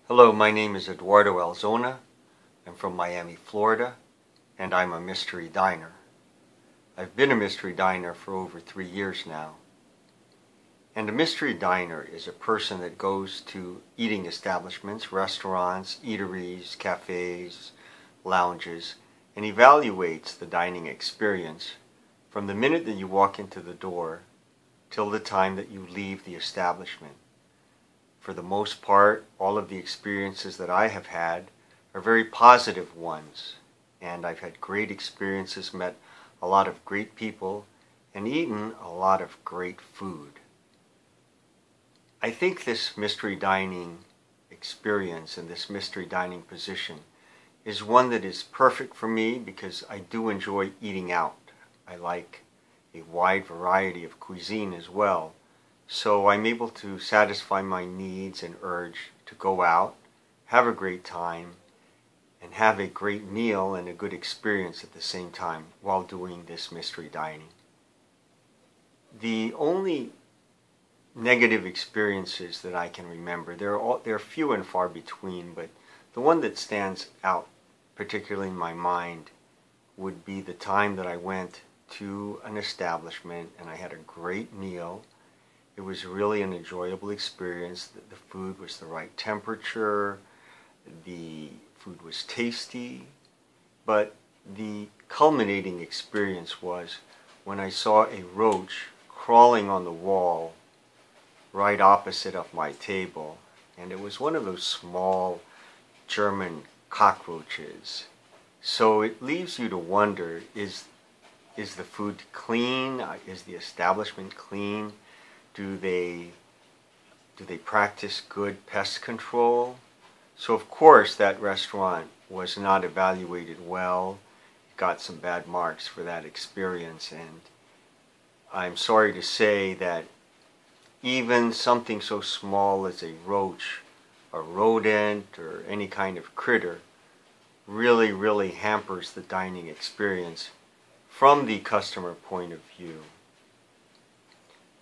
Hello, my name is Eduardo Alzona. I'm from Miami, Florida, and I'm a mystery diner. I've been a mystery diner for over 3 years now. And a mystery diner is a person that goes to eating establishments, restaurants, eateries, cafes, lounges, and evaluates the dining experience from the minute that you walk into the door till the time that you leave the establishment. For the most part, all of the experiences that I have had are very positive ones, and I've had great experiences, met a lot of great people, and eaten a lot of great food. I think this mystery dining experience and this mystery dining position is one that is perfect for me because I do enjoy eating out. I like a wide variety of cuisine as well. So I'm able to satisfy my needs and urge to go out, have a great time, and have a great meal and a good experience at the same time while doing this mystery dining. The only negative experiences that I can remember, they're few and far between, but the one that stands out particularly in my mind would be the time that I went to an establishment and I had a great meal. It was really an enjoyable experience. The food was the right temperature, the food was tasty, but the culminating experience was when I saw a roach crawling on the wall right opposite of my table, and it was one of those small German cockroaches. So it leaves you to wonder, is the food clean? Is the establishment clean? Do they practice good pest control? So of course that restaurant was not evaluated well. It got some bad marks for that experience, and I'm sorry to say that even something so small as a roach, a rodent, or any kind of critter really hampers the dining experience from the customer point of view.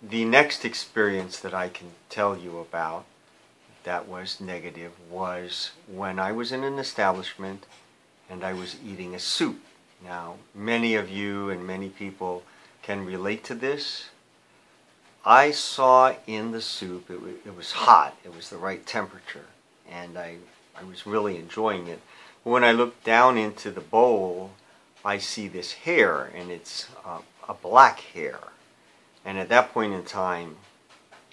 The next experience that I can tell you about that was negative was when I was in an establishment and I was eating a soup. Now, many of you and many people can relate to this. I saw in the soup, it was hot, it was the right temperature, and I was really enjoying it. But when I looked down into the bowl, I see this hair, and it's a black hair. And at that point in time,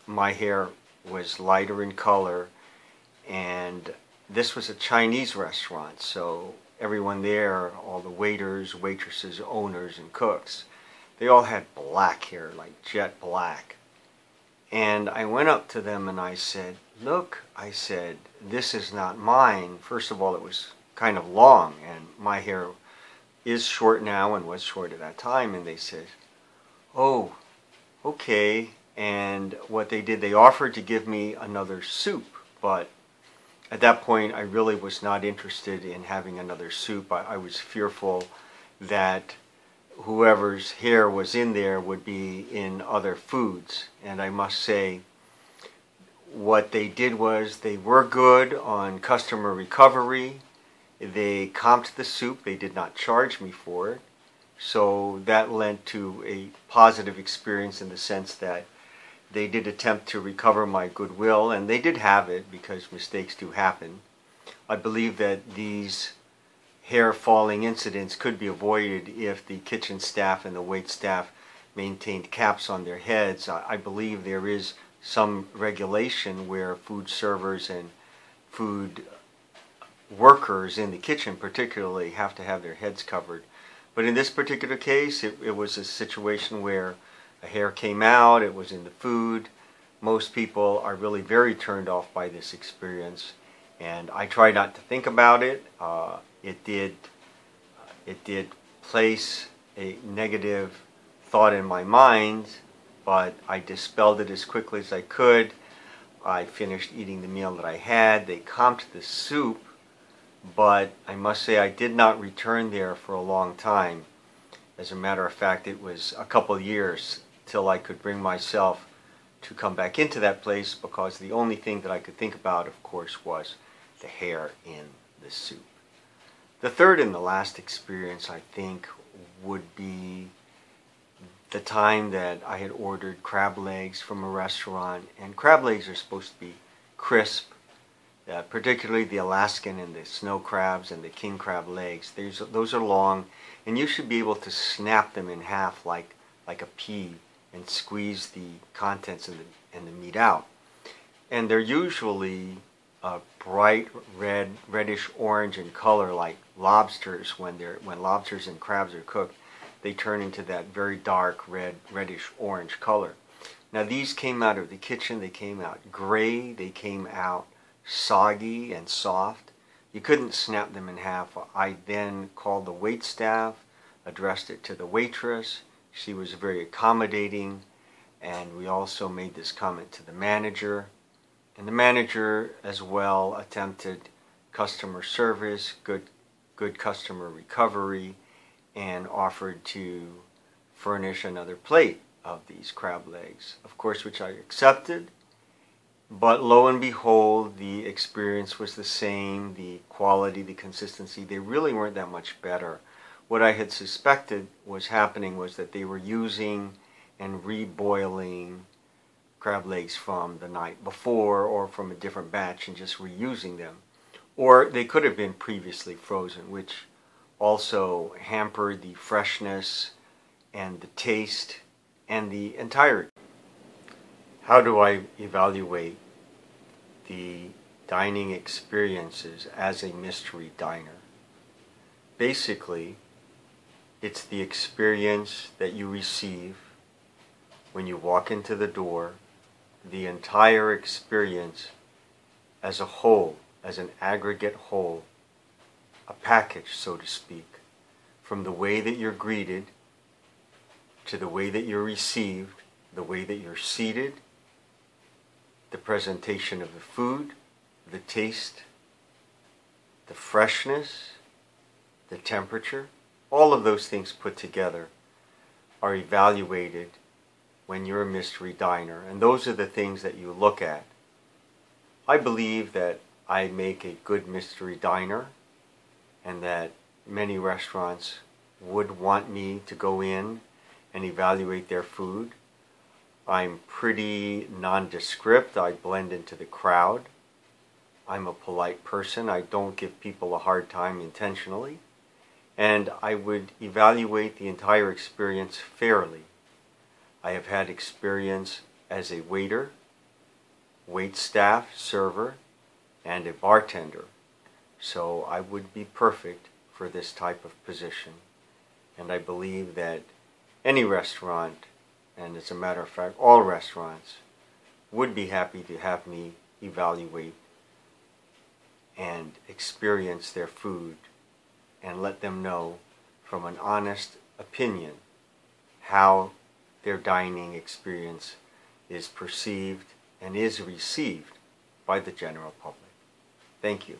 my hair was lighter in color, and this was a Chinese restaurant, so everyone there, all the waiters, waitresses, owners, and cooks, they all had black hair, like jet black. And I went up to them and I said, "Look," I said, "this is not mine." First of all, it was kind of long, and my hair is short now and was short at that time, and they said, "Oh, okay." And what they did, they offered to give me another soup, but at that point I really was not interested in having another soup. I was fearful that whoever's hair was in there would be in other foods. And I must say, what they did was they were good on customer recovery. They comped the soup. They did not charge me for it. So that led to a positive experience in the sense that they did attempt to recover my goodwill, and they did have it because mistakes do happen. I believe that these hair falling incidents could be avoided if the kitchen staff and the wait staff maintained caps on their heads. I believe there is some regulation where food servers and food workers in the kitchen particularly have to have their heads covered. But in this particular case, it was a situation where a hair came out, it was in the food. Most people are really very turned off by this experience, and I try not to think about it. It did place a negative thought in my mind, but I dispelled it as quickly as I could. I finished eating the meal that I had. They comped the soup, but I must say I did not return there for a long time. As a matter of fact, it was a couple of years till I could bring myself to come back into that place, because the only thing that I could think about, of course, was the hair in the soup. The third and the last experience, I think, would be the time that I had ordered crab legs from a restaurant, and crab legs are supposed to be crisp, particularly the Alaskan and the snow crabs and the king crab legs. Those are long, and you should be able to snap them in half like a pea and squeeze the contents and the meat out. And they're usually bright red, reddish orange in color, like lobsters. When lobsters and crabs are cooked, they turn into that very dark red, reddish orange color. Now these came out of the kitchen. They came out gray. They came out soggy and soft. You couldn't snap them in half. I then called the waitstaff, addressed it to the waitress. She was very accommodating, and we also made this comment to the manager. And the manager as well attempted customer service, good customer recovery, and offered to furnish another plate of these crab legs, of course, which I accepted. But lo and behold, the experience was the same, the quality, the consistency, they really weren't that much better. What I had suspected was happening was that they were using and reboiling crab legs from the night before or from a different batch and just reusing them. Or they could have been previously frozen, which also hampered the freshness and the taste and the entirety. How do I evaluate the dining experiences as a mystery diner? Basically, it's the experience that you receive when you walk into the door, the entire experience as a whole, as an aggregate whole, a package, so to speak, from the way that you're greeted to the way that you're received, the way that you're seated, the presentation of the food, the taste, the freshness, the temperature, all of those things put together are evaluated when you're a mystery diner, and those are the things that you look at. I believe that I make a good mystery diner, and that many restaurants would want me to go in and evaluate their food. I'm pretty nondescript. I blend into the crowd. I'm a polite person. I don't give people a hard time intentionally. And I would evaluate the entire experience fairly. I have had experience as a waiter, waitstaff, server, and a bartender. So I would be perfect for this type of position. And I believe that any restaurant, and as a matter of fact, all restaurants, would be happy to have me evaluate and experience their food and let them know from an honest opinion how their dining experience is perceived and is received by the general public. Thank you.